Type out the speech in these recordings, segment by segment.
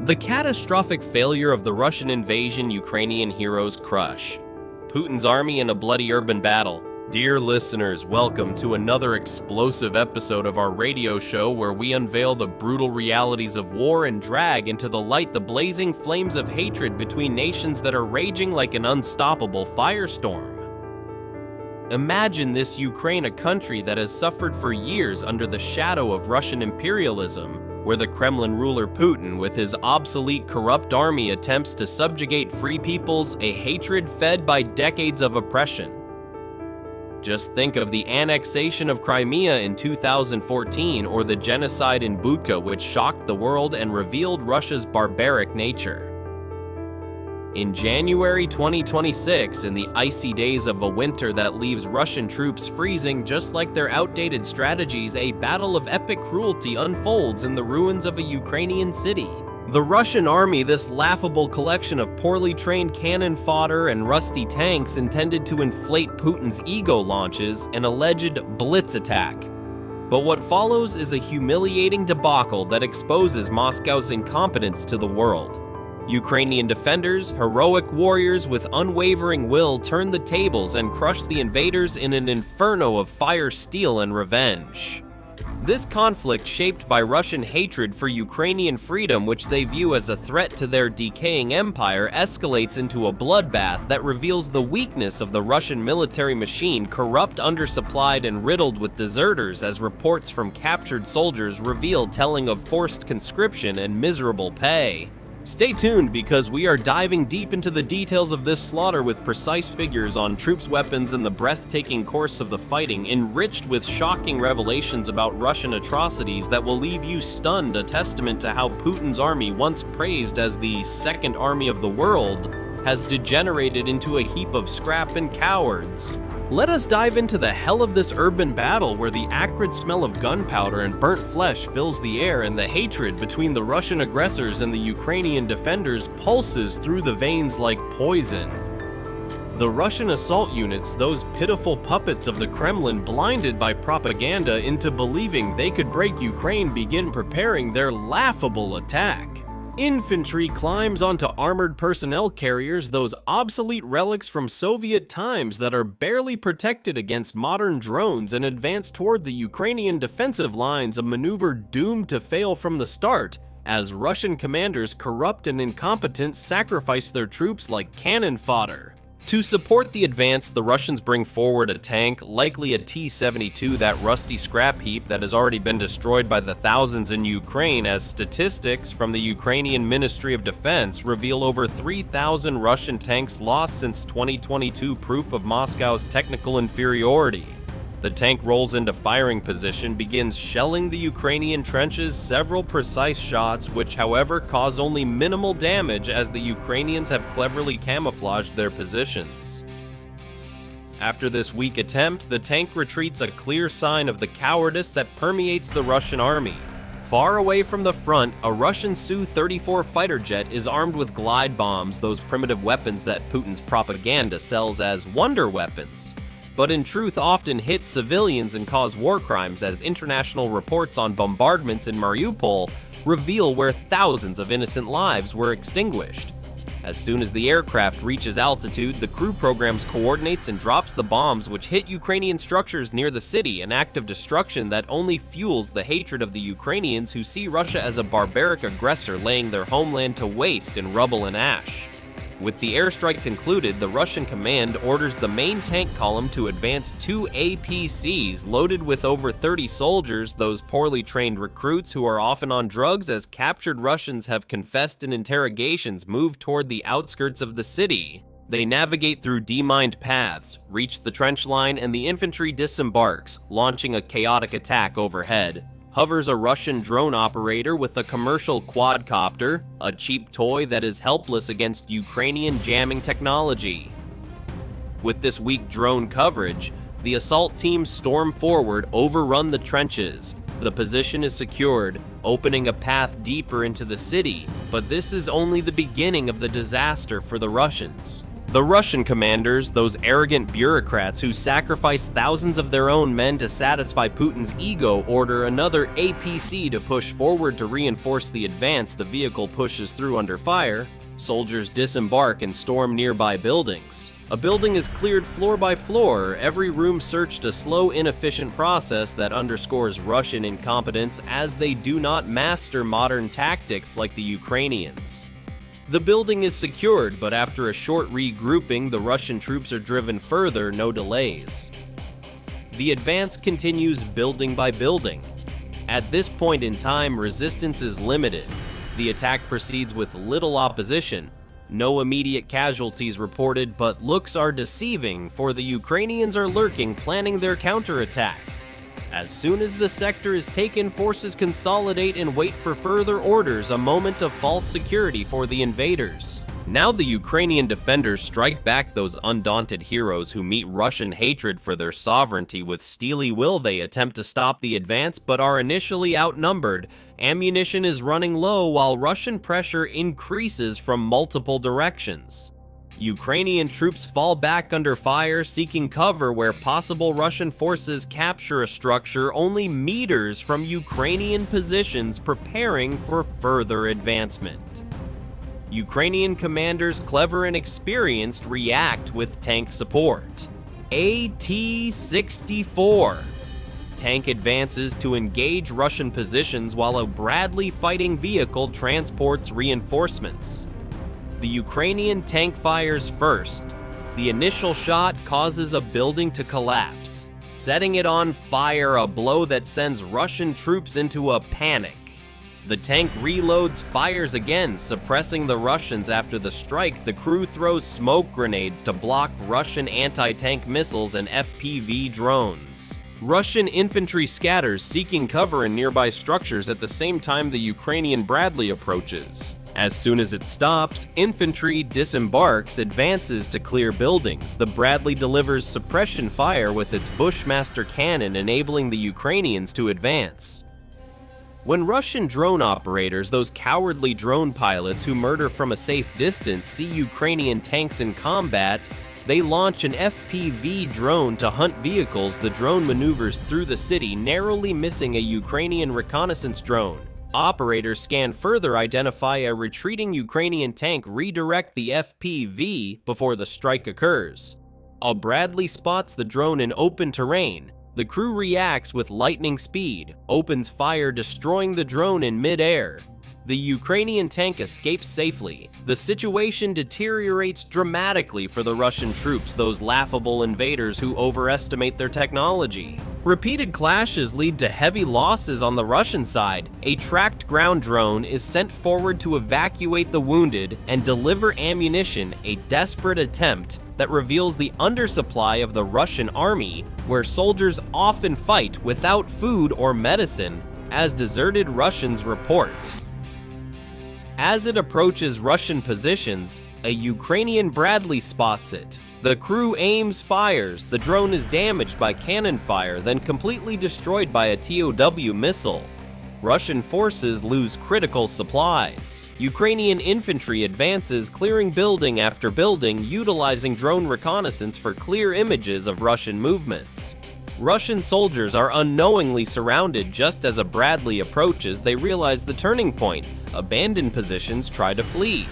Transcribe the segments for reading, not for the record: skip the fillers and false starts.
The catastrophic failure of the Russian invasion Ukrainian heroes crush. Putin's army in a bloody urban battle. Dear listeners, welcome to another explosive episode of our radio show where we unveil the brutal realities of war and drag into the light the blazing flames of hatred between nations that are raging like an unstoppable firestorm. Imagine this Ukraine, a country that has suffered for years under the shadow of Russian imperialism, where the Kremlin ruler Putin, with his obsolete, corrupt army, attempts to subjugate free peoples, a hatred fed by decades of oppression. Just think of the annexation of Crimea in 2014 or the genocide in Bucha, which shocked the world and revealed Russia's barbaric nature. In January 2026, in the icy days of a winter that leaves Russian troops freezing just like their outdated strategies, a battle of epic cruelty unfolds in the ruins of a Ukrainian city. The Russian army, this laughable collection of poorly trained cannon fodder and rusty tanks intended to inflate Putin's ego, launches an alleged blitz attack. But what follows is a humiliating debacle that exposes Moscow's incompetence to the world. Ukrainian defenders, heroic warriors with unwavering will, turn the tables and crush the invaders in an inferno of fire, steel, and revenge. This conflict, shaped by Russian hatred for Ukrainian freedom, which they view as a threat to their decaying empire, escalates into a bloodbath that reveals the weakness of the Russian military machine, corrupt, undersupplied, and riddled with deserters, as reports from captured soldiers reveal, telling of forced conscription and miserable pay. Stay tuned, because we are diving deep into the details of this slaughter with precise figures on troops, weapons, and the breathtaking course of the fighting, enriched with shocking revelations about Russian atrocities that will leave you stunned, a testament to how Putin's army, once praised as the second army of the world, has degenerated into a heap of scrap and cowards. Let us dive into the hell of this urban battle, where the acrid smell of gunpowder and burnt flesh fills the air, and the hatred between the Russian aggressors and the Ukrainian defenders pulses through the veins like poison. The Russian assault units, those pitiful puppets of the Kremlin blinded by propaganda into believing they could break Ukraine, begin preparing their laughable attack. Infantry climbs onto armored personnel carriers, those obsolete relics from Soviet times that are barely protected against modern drones, and advance toward the Ukrainian defensive lines, a maneuver doomed to fail from the start, as Russian commanders, corrupt and incompetent, sacrifice their troops like cannon fodder. To support the advance, the Russians bring forward a tank, likely a T-72, that rusty scrap heap that has already been destroyed by the thousands in Ukraine, as statistics from the Ukrainian Ministry of Defense reveal over 3,000 Russian tanks lost since 2022, proof of Moscow's technical inferiority. The tank rolls into firing position, begins shelling the Ukrainian trenches, several precise shots, which however cause only minimal damage as the Ukrainians have cleverly camouflaged their positions. After this weak attempt, the tank retreats, a clear sign of the cowardice that permeates the Russian army. Far away from the front, a Russian Su-34 fighter jet is armed with glide bombs, those primitive weapons that Putin's propaganda sells as wonder weapons, but in truth often hit civilians and cause war crimes, as international reports on bombardments in Mariupol reveal where thousands of innocent lives were extinguished. As soon as the aircraft reaches altitude, the crew programs, coordinates, and drops the bombs which hit Ukrainian structures near the city, an act of destruction that only fuels the hatred of the Ukrainians, who see Russia as a barbaric aggressor laying their homeland to waste in rubble and ash. With the airstrike concluded, the Russian command orders the main tank column to advance 2 APCs loaded with over 30 soldiers, those poorly trained recruits who are often on drugs, as captured Russians have confessed in interrogations, move toward the outskirts of the city. They navigate through demined paths, reach the trench line, and the infantry disembarks, launching a chaotic attack overhead. Hovers a Russian drone operator with a commercial quadcopter, a cheap toy that is helpless against Ukrainian jamming technology. With this weak drone coverage, the assault teams storm forward, overrun the trenches. The position is secured, opening a path deeper into the city, but this is only the beginning of the disaster for the Russians. The Russian commanders, those arrogant bureaucrats who sacrifice thousands of their own men to satisfy Putin's ego, order another APC to push forward to reinforce the advance the vehicle pushes through under fire. Soldiers disembark and storm nearby buildings. A building is cleared floor by floor, every room searched, a slow, inefficient process that underscores Russian incompetence as they do not master modern tactics like the Ukrainians. The building is secured, but after a short regrouping, the Russian troops are driven further, no delays. The advance continues building by building. At this point in time, resistance is limited. The attack proceeds with little opposition. No immediate casualties reported, but looks are deceiving, for the Ukrainians are lurking, planning their counterattack. As soon as the sector is taken, forces consolidate and wait for further orders, a moment of false security for the invaders. Now the Ukrainian defenders strike back, those undaunted heroes who meet Russian hatred for their sovereignty with steely will. They attempt to stop the advance, but are initially outnumbered. Ammunition is running low while Russian pressure increases from multiple directions. Ukrainian troops fall back under fire, seeking cover where possible. Russian forces capture a structure only meters from Ukrainian positions, preparing for further advancement. Ukrainian commanders, clever and experienced, react with tank support. AT-64. Tank advances to engage Russian positions while a Bradley fighting vehicle transports reinforcements. The Ukrainian tank fires first. The initial shot causes a building to collapse, setting it on fire, a blow that sends Russian troops into a panic. The tank reloads, fires again, suppressing the Russians. After the strike, the crew throws smoke grenades to block Russian anti-tank missiles and FPV drones. Russian infantry scatters, seeking cover in nearby structures at the same time the Ukrainian Bradley approaches. As soon as it stops, infantry disembarks, advances to clear buildings. The Bradley delivers suppression fire with its Bushmaster cannon, enabling the Ukrainians to advance. When Russian drone operators, those cowardly drone pilots who murder from a safe distance, see Ukrainian tanks in combat, they launch an FPV drone to hunt vehicles. The drone maneuvers through the city, narrowly missing a Ukrainian reconnaissance drone. Operators scan further, identify a retreating Ukrainian tank, redirect the FPV before the strike occurs. A Bradley spots the drone in open terrain. The crew reacts with lightning speed, opens fire, destroying the drone in mid-air. The Ukrainian tank escapes safely. The situation deteriorates dramatically for the Russian troops, those laughable invaders who overestimate their technology. Repeated clashes lead to heavy losses on the Russian side. A tracked ground drone is sent forward to evacuate the wounded and deliver ammunition, a desperate attempt that reveals the undersupply of the Russian army, where soldiers often fight without food or medicine, as deserted Russians report. As it approaches Russian positions, a Ukrainian Bradley spots it. The crew aims, fires. The drone is damaged by cannon fire, then completely destroyed by a TOW missile. Russian forces lose critical supplies. Ukrainian infantry advances, clearing building after building, utilizing drone reconnaissance for clear images of Russian movements. Russian soldiers are unknowingly surrounded. Just as a Bradley approaches, they realize the turning point. Abandoned positions try to flee.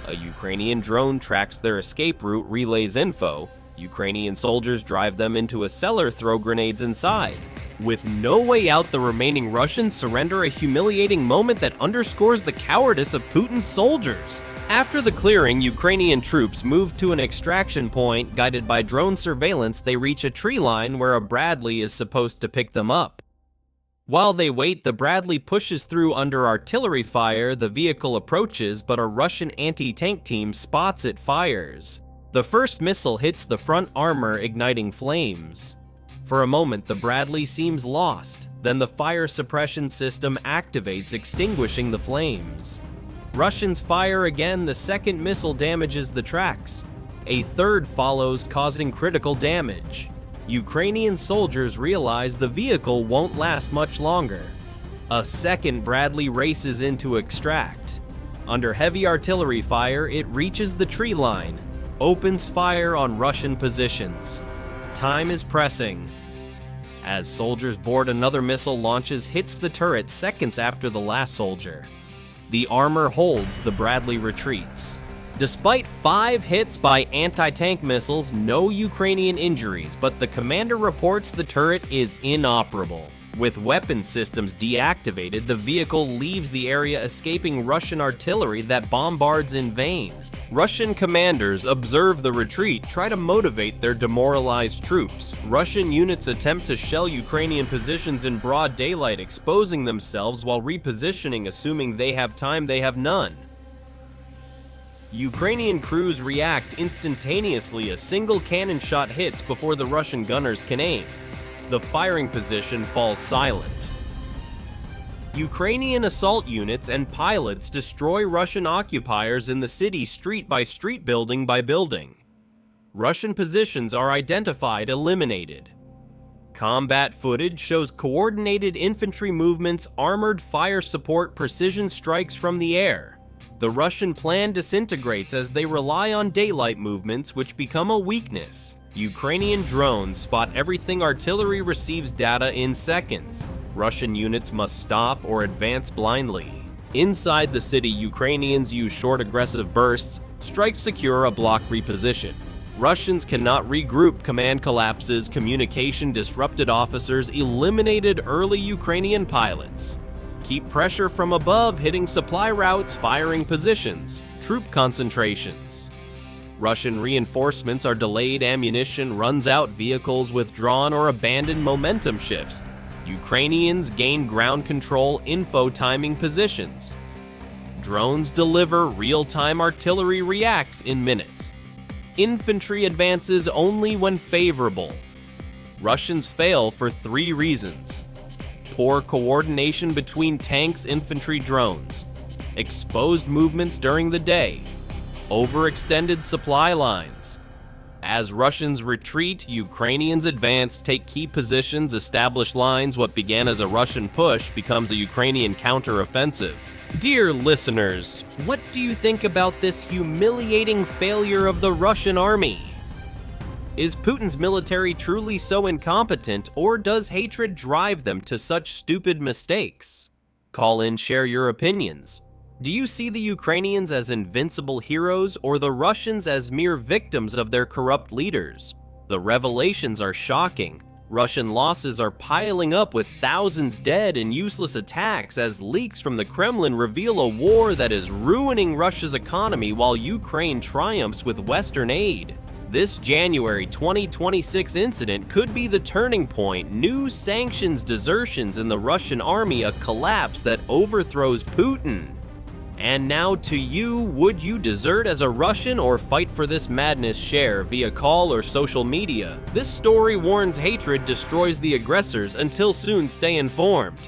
A Ukrainian drone tracks their escape route, relays info. Ukrainian soldiers drive them into a cellar, throw grenades inside. With no way out, the remaining Russians surrender, a humiliating moment that underscores the cowardice of Putin's soldiers. After the clearing, Ukrainian troops move to an extraction point. Guided by drone surveillance, they reach a tree line where a Bradley is supposed to pick them up. While they wait, the Bradley pushes through under artillery fire. The vehicle approaches, but a Russian anti-tank team spots it, fires. The first missile hits the front armor, igniting flames. For a moment, the Bradley seems lost. Then the fire suppression system activates, extinguishing the flames. Russians fire again. The second missile damages the tracks. A third follows, causing critical damage. Ukrainian soldiers realize the vehicle won't last much longer. A second Bradley races in to extract. Under heavy artillery fire, it reaches the tree line. opens fire on Russian positions. Time is pressing. As soldiers board, another missile launches hits the turret seconds after the last soldier. The armor holds, the Bradley retreats. Despite 5 hits by anti-tank missiles, no Ukrainian injuries, but the commander reports the turret is inoperable. With weapon systems deactivated, the vehicle leaves the area, escaping Russian artillery that bombards in vain. Russian commanders observe the retreat, try to motivate their demoralized troops. Russian units attempt to shell Ukrainian positions in broad daylight, exposing themselves while repositioning, assuming they have time. They have none. Ukrainian crews react instantaneously. A single cannon shot hits before the Russian gunners can aim. The firing position falls silent. Ukrainian assault units and pilots destroy Russian occupiers in the city, street by street, building by building. Russian positions are identified, eliminated. Combat footage shows coordinated infantry movements, armored fire support, precision strikes from the air. The Russian plan disintegrates as they rely on daylight movements, which become a weakness. Ukrainian drones spot everything. Artillery receives data in seconds. Russian units must stop or advance blindly. Inside the city, Ukrainians use short aggressive bursts, strikes secure a block reposition. Russians cannot regroup. Command collapses, communication disrupted, officers eliminated, early Ukrainian pilots. Keep pressure from above, hitting supply routes, firing positions, troop concentrations. Russian reinforcements are delayed, ammunition runs out, vehicles withdrawn or abandoned, momentum shifts. Ukrainians gain ground control, info timing positions. Drones deliver, real-time artillery reacts in minutes. Infantry advances only when favorable. Russians fail for 3 reasons. Poor coordination between tanks, infantry, drones. Exposed movements during the day. Overextended supply lines. As Russians retreat, Ukrainians advance, take key positions, establish lines. What began as a Russian push becomes a Ukrainian counteroffensive. Dear listeners, what do you think about this humiliating failure of the Russian army? Is Putin's military truly so incompetent, or does hatred drive them to such stupid mistakes? Call in, share your opinions. Do you see the Ukrainians as invincible heroes, or the Russians as mere victims of their corrupt leaders? The revelations are shocking. Russian losses are piling up, with thousands dead and useless attacks, as leaks from the Kremlin reveal a war that is ruining Russia's economy while Ukraine triumphs with Western aid. This January 2026 incident could be the turning point. New sanctions, desertions in the Russian army, a collapse that overthrows Putin. And now to you, would you desert as a Russian or fight for this madness? Share via call or social media. This story warns hatred destroys the aggressors. Until soon, stay informed.